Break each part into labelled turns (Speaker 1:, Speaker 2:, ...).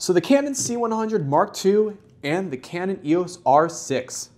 Speaker 1: So the Canon C100 Mark II and the Canon EOS R6.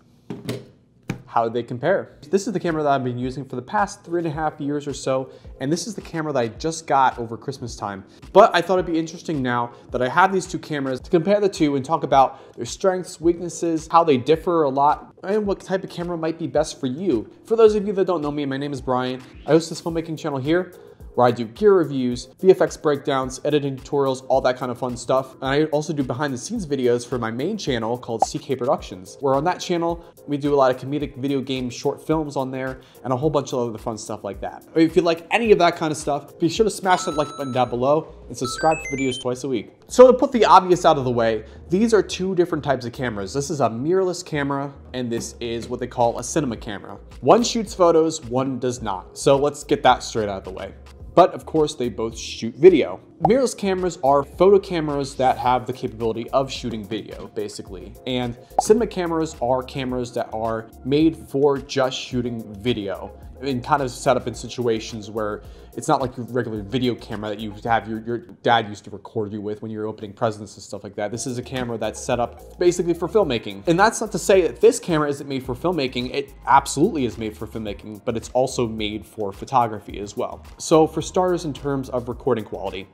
Speaker 1: How do they compare? This is the camera that I've been using for the past 3.5 years or so, and this is the camera that I just got over Christmas time. But I thought it'd be interesting now that I have these two cameras to compare the two and talk about their strengths, weaknesses, how they differ a lot, and what type of camera might be best for you. For those of you that don't know me, my name is Brian. I host this filmmaking channel here where I do gear reviews, VFX breakdowns, editing tutorials, all that kind of fun stuff. And I also do behind the scenes videos for my main channel called CK Productions, where on that channel, we do a lot of comedic video game short films on there and a whole bunch of other fun stuff like that. If you like any of that kind of stuff, be sure to smash that like button down below and subscribe for videos twice a week. So to put the obvious out of the way, these are two different types of cameras. This is a mirrorless camera, and this is what they call a cinema camera. One shoots photos, one does not. So let's get that straight out of the way. But of course, they both shoot video. Mirrorless cameras are photo cameras that have the capability of shooting video, basically. And cinema cameras are cameras that are made for just shooting video and kind of set up in situations where it's not like your regular video camera that you have your dad used to record you with when you're opening presents and stuff like that. This is a camera that's set up basically for filmmaking. And that's not to say that this camera isn't made for filmmaking. It absolutely is made for filmmaking, but it's also made for photography as well. So for starters, in terms of recording quality.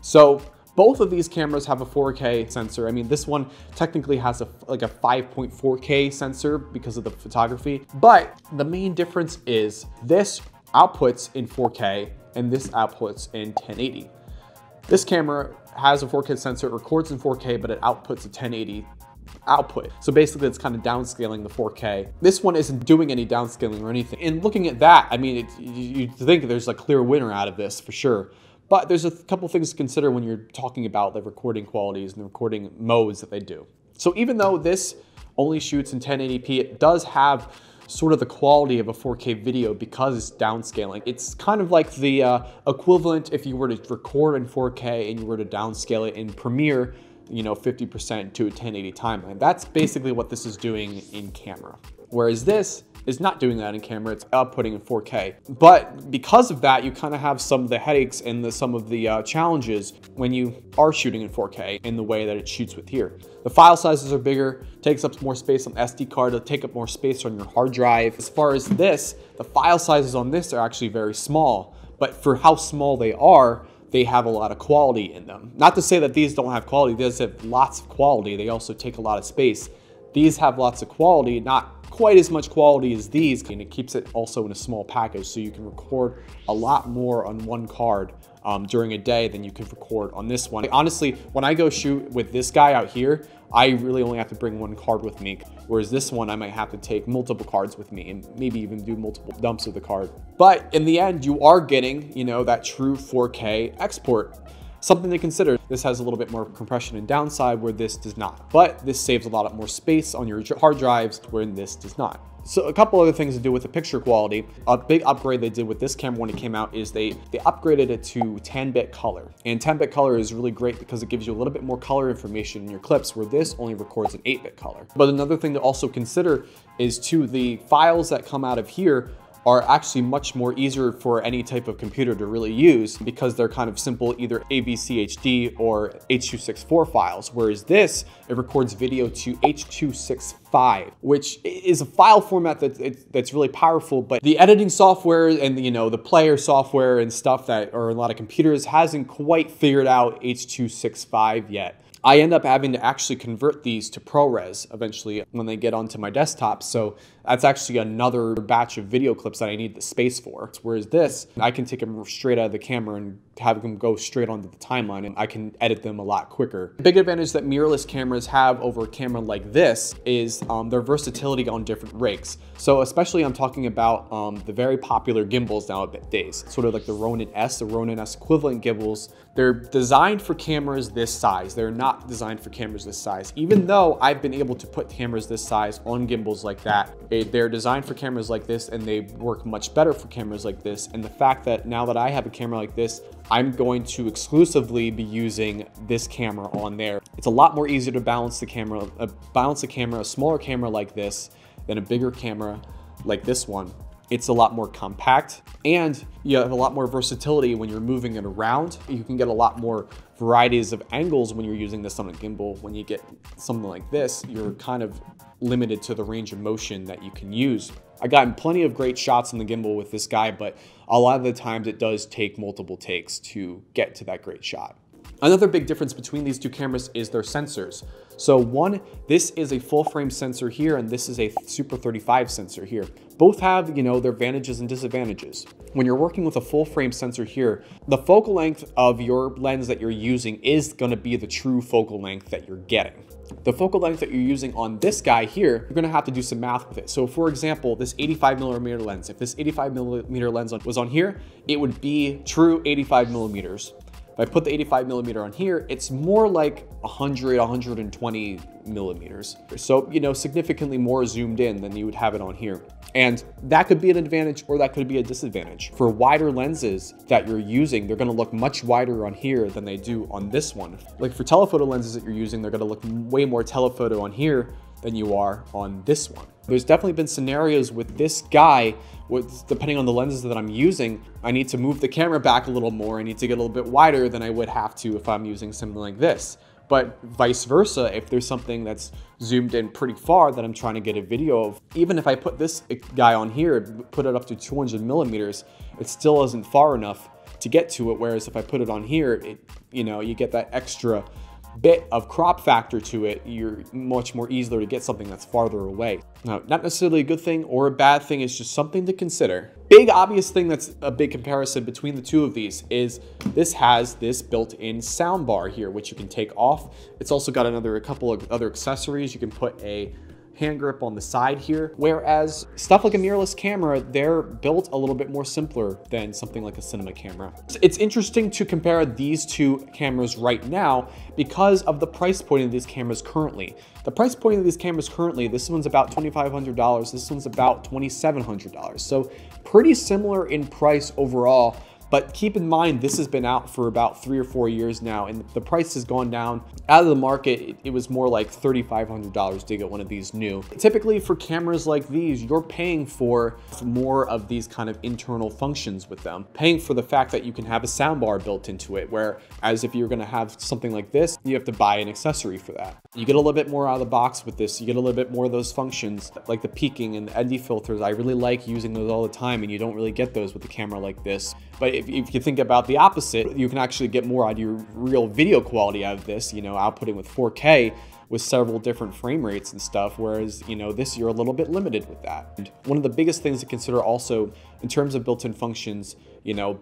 Speaker 1: So both of these cameras have a 4K sensor. I mean, this one technically has like a 5.4K sensor because of the photography, but the main difference is this outputs in 4K and this outputs in 1080. This camera has a 4K sensor, it records in 4K, but it outputs a 1080 output. So basically it's kind of downscaling the 4K. This one isn't doing any downscaling or anything. And looking at that, I mean, you think there's a clear winner out of this for sure. But there's a couple things to consider when you're talking about the recording qualities and the recording modes that they do. So even though this only shoots in 1080p, it does have sort of the quality of a 4K video because it's downscaling. It's kind of like the equivalent if you were to record in 4K and you were to downscale it in Premiere, 50% to a 1080 timeline. That's basically what this is doing in camera. Whereas this is not doing that in camera, it's outputting in 4K. But because of that, you kind of have some of the headaches and some of the challenges when you are shooting in 4K in the way that it shoots with here. The file sizes are bigger, takes up more space on SD card, it'll take up more space on your hard drive. As far as this, the file sizes on this are actually very small, but for how small they have a lot of quality in them. Not to say that these don't have quality, these have lots of quality, they also take a lot of space. These have lots of quality, not quite as much quality as these, and it keeps it also in a small package, so you can record a lot more on one card during a day than you can record on this one. Honestly, when I go shoot with this guy out here, I really only have to bring one card with me, whereas this one I might have to take multiple cards with me and maybe even do multiple dumps of the card. But in the end, you are getting, that true 4K export. Something to consider, this has a little bit more compression and downside where this does not, but this saves a lot more space on your hard drives where this does not. So a couple other things to do with the picture quality. A big upgrade they did with this camera when it came out is they upgraded it to 10-bit color. And 10-bit color is really great because it gives you a little bit more color information in your clips, where this only records an 8-bit color. But another thing to also consider is the files that come out of here are actually much more easier for any type of computer to really use because they're kind of simple, either AVCHD or H.264 files, whereas this, it records video to H.265, which is a file format that's really powerful, but the editing software and the player software and stuff that are in a lot of computers hasn't quite figured out H.265 yet. I end up having to actually convert these to ProRes eventually when they get onto my desktop. So that's actually another batch of video clips that I need the space for. Whereas this, I can take them straight out of the camera and have them go straight onto the timeline, and I can edit them a lot quicker. The big advantage that mirrorless cameras have over a camera like this is their versatility on different rigs. So especially I'm talking about the very popular gimbals nowadays, sort of like the Ronin S, the Ronin S equivalent gimbals. They're designed for cameras this size. They're not designed for cameras this size. Even though I've been able to put cameras this size on gimbals like that, they're designed for cameras like this, and they work much better for cameras like this. And the fact that now that I have a camera like this, I'm going to exclusively be using this camera on there. It's a lot more easier to balance the camera, a smaller camera like this than a bigger camera like this one. It's a lot more compact, and you have a lot more versatility when you're moving it around. You can get a lot more varieties of angles when you're using this on a gimbal. When you get something like this, you're kind of limited to the range of motion that you can use. I've gotten plenty of great shots on the gimbal with this guy, but a lot of the times it does take multiple takes to get to that great shot. Another big difference between these two cameras is their sensors. So one, this is a full frame sensor here, and this is a Super 35 sensor here. Both have, their advantages and disadvantages. When you're working with a full frame sensor here, the focal length of your lens that you're using is gonna be the true focal length that you're getting. The focal length that you're using on this guy here, you're gonna have to do some math with it. So for example, this 85mm lens, if this 85mm lens was on here, it would be true 85mm. If I put the 85mm on here, it's more like 100, 120 millimeters. So, significantly more zoomed in than you would have it on here. And that could be an advantage or that could be a disadvantage. For wider lenses that you're using, they're gonna look much wider on here than they do on this one. Like for telephoto lenses that you're using, they're gonna look way more telephoto on here than you are on this one. There's definitely been scenarios with this guy, depending on the lenses that I'm using, I need to move the camera back a little more. I need to get a little bit wider than I would have to if I'm using something like this. But vice versa, if there's something that's zoomed in pretty far that I'm trying to get a video of, even if I put this guy on here, put it up to 200mm, it still isn't far enough to get to it. Whereas if I put it on here, you get that extra bit of crop factor to it. You're much more easier to get something that's farther away. Now, not necessarily a good thing or a bad thing, it's just something to consider. Big obvious thing that's a big comparison between the two of these is this has this built-in sound bar here, which you can take off. It's also got a couple of other accessories. You can put a hand grip on the side here, whereas stuff like a mirrorless camera, they're built a little bit more simpler than something like a cinema camera. It's interesting to compare these two cameras right now because of the price point of these cameras currently. The price point of these cameras currently, this one's about $2,500, this one's about $2,700. So pretty similar in price overall. But keep in mind, this has been out for about 3 or 4 years now, and the price has gone down. Out of the market, it was more like $3,500 to get one of these new. Typically for cameras like these, you're paying for more of these kind of internal functions with them. Paying for the fact that you can have a soundbar built into it, whereas if you're gonna have something like this, you have to buy an accessory for that. You get a little bit more out of the box with this. You get a little bit more of those functions, like the peaking and the ND filters. I really like using those all the time, and you don't really get those with a camera like this. But if you think about the opposite, you can actually get more out of your real video quality out of this, outputting with 4K with several different frame rates and stuff, whereas, this, you're a little bit limited with that. And one of the biggest things to consider also in terms of built-in functions,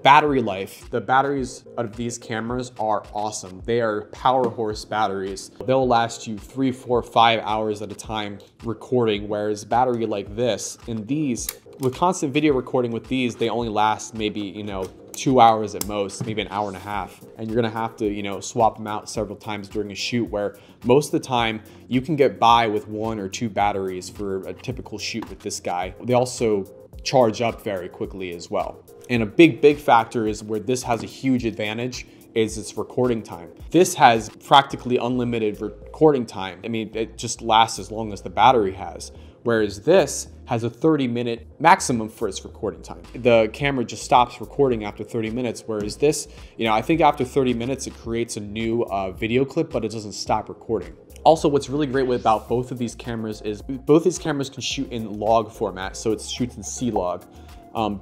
Speaker 1: battery life. The batteries of these cameras are awesome. They are power horse batteries. They'll last you 3, 4, 5 hours at a time recording, whereas battery like this, in these, with constant video recording with these, they only last maybe, 2 hours at most, maybe an hour and a half. And you're gonna have to, swap them out several times during a shoot, where most of the time you can get by with 1 or 2 batteries for a typical shoot with this guy. They also charge up very quickly as well. And a big factor is where this has a huge advantage is its recording time. This has practically unlimited recording time. I mean, it just lasts as long as the battery has. Whereas this has a 30-minute maximum for its recording time. The camera just stops recording after 30 minutes, whereas this, I think after 30 minutes, it creates a new video clip, but it doesn't stop recording. Also, what's really great about both of these cameras is both these cameras can shoot in log format, so it shoots in C-Log.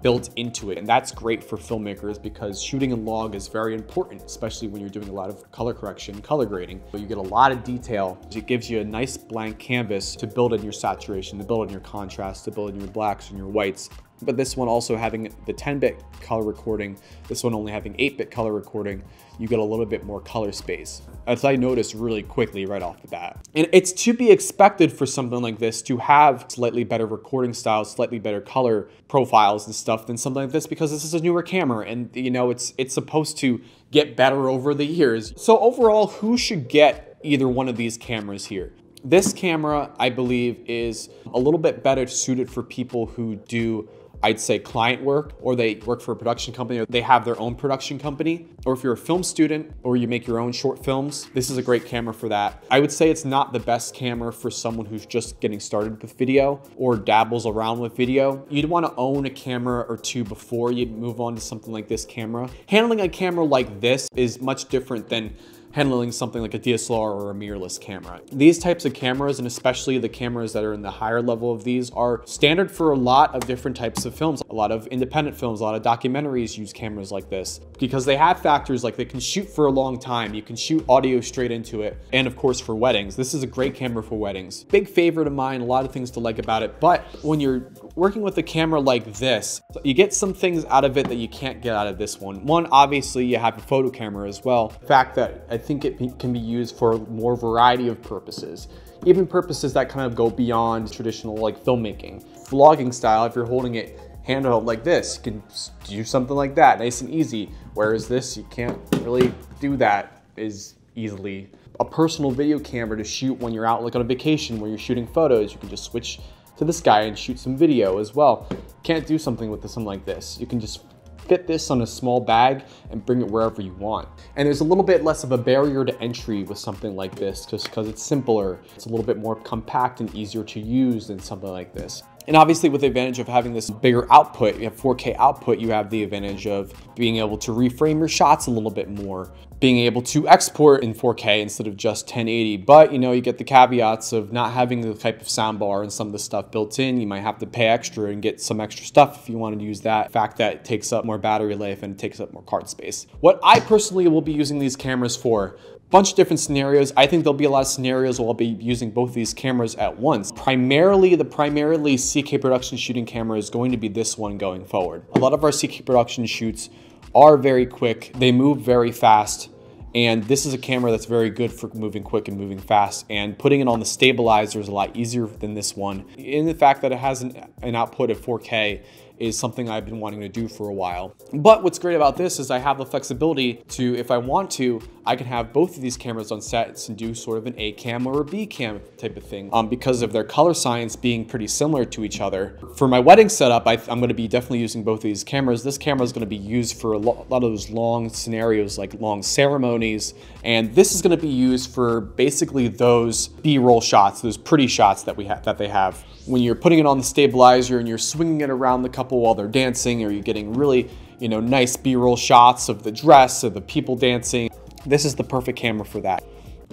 Speaker 1: Built into it, and that's great for filmmakers because shooting in log is very important, especially when you're doing a lot of color correction, color grading. You get a lot of detail. It gives you a nice blank canvas to build in your saturation, to build in your contrast, to build in your blacks and your whites. But this one also having the 10-bit color recording, this one only having 8-bit color recording, you get a little bit more color space, as I noticed really quickly right off the bat. And it's to be expected for something like this to have slightly better recording styles, slightly better color profiles and stuff than something like this, because this is a newer camera and it's supposed to get better over the years. So overall, who should get either one of these cameras here? This camera, I believe, is a little bit better suited for people who do I'd say client work, or they work for a production company, or they have their own production company, or if you're a film student or you make your own short films, this is a great camera for that. I would say it's not the best camera for someone who's just getting started with video or dabbles around with video. You'd want to own a camera or two before you move on to something like this camera. Handling a camera like this is much different than handling something like a DSLR or a mirrorless camera. These types of cameras, and especially the cameras that are in the higher level of these, are standard for a lot of different types of films. A lot of independent films, a lot of documentaries use cameras like this because they have factors like they can shoot for a long time, you can shoot audio straight into it, and of course for weddings. This is a great camera for weddings. Big favorite of mine, a lot of things to like about it, but when you're working with a camera like this, you get some things out of it that you can't get out of this one. One, obviously you have a photo camera as well. The fact that I think it can be used for more variety of purposes, even purposes that kind of go beyond traditional like filmmaking. Vlogging style, if you're holding it handheld like this, you can do something like that, nice and easy. Whereas this, you can't really do that as easily. A personal video camera to shoot when you're out like on a vacation where you're shooting photos, you can just switch to this guy and shoot some video as well. Can't do something with something like this. You can just fit this on a small bag and bring it wherever you want. And there's a little bit less of a barrier to entry with something like this just because it's simpler. It's a little bit more compact and easier to use than something like this. And obviously with the advantage of having this bigger output, you have 4K output, you have the advantage of being able to reframe your shots a little bit more, being able to export in 4K instead of just 1080. But you know, you get the caveats of not having the type of soundbar and some of the stuff built in. You might have to pay extra and get some extra stuff if you want to use that. The fact that it takes up more battery life and it takes up more card space. What I personally will be using these cameras for, bunch of different scenarios. I think there'll be a lot of scenarios where I'll be using both of these cameras at once. Primarily, the CK production shooting camera is going to be this one going forward. A lot of our CK production shoots are very quick. They move very fast. And this is a camera that's very good for moving quick and moving fast. And putting it on the stabilizer is a lot easier than this one. In the fact that it has an output of 4K is something I've been wanting to do for a while. But what's great about this is I have the flexibility to, if I want to, I can have both of these cameras on sets and do sort of an A cam or a B cam type of thing because of their color science being pretty similar to each other. For my wedding setup, I'm going to be definitely using both of these cameras. This camera is going to be used for a lot of those long scenarios like long ceremonies, and this is going to be used for basically those B-roll shots, those pretty shots that they have. When you're putting it on the stabilizer and you're swinging it around the couple while they're dancing, or you're getting really, nice B-roll shots of the dress or the people dancing, this is the perfect camera for that.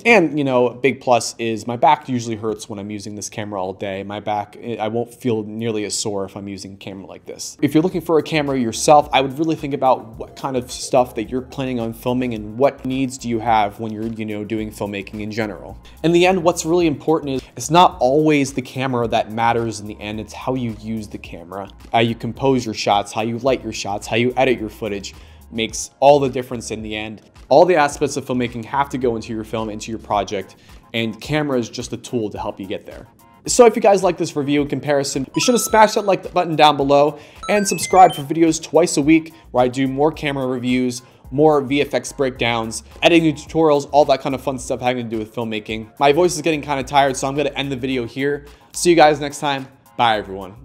Speaker 1: And, a big plus is my back usually hurts when I'm using this camera all day. My back, I won't feel nearly as sore if I'm using a camera like this. If you're looking for a camera yourself, I would really think about what kind of stuff that you're planning on filming and what needs do you have when you're, doing filmmaking in general. In the end, what's really important is it's not always the camera that matters in the end. It's how you use the camera, how you compose your shots, how you light your shots, how you edit your footage makes all the difference in the end. All the aspects of filmmaking have to go into your film, into your project, and camera is just a tool to help you get there. So if you guys like this review comparison, be sure to smash that like button down below and subscribe for videos twice a week where I do more camera reviews, more VFX breakdowns, editing tutorials, all that kind of fun stuff having to do with filmmaking. My voice is getting kind of tired, so I'm going to end the video here. See you guys next time. Bye, everyone.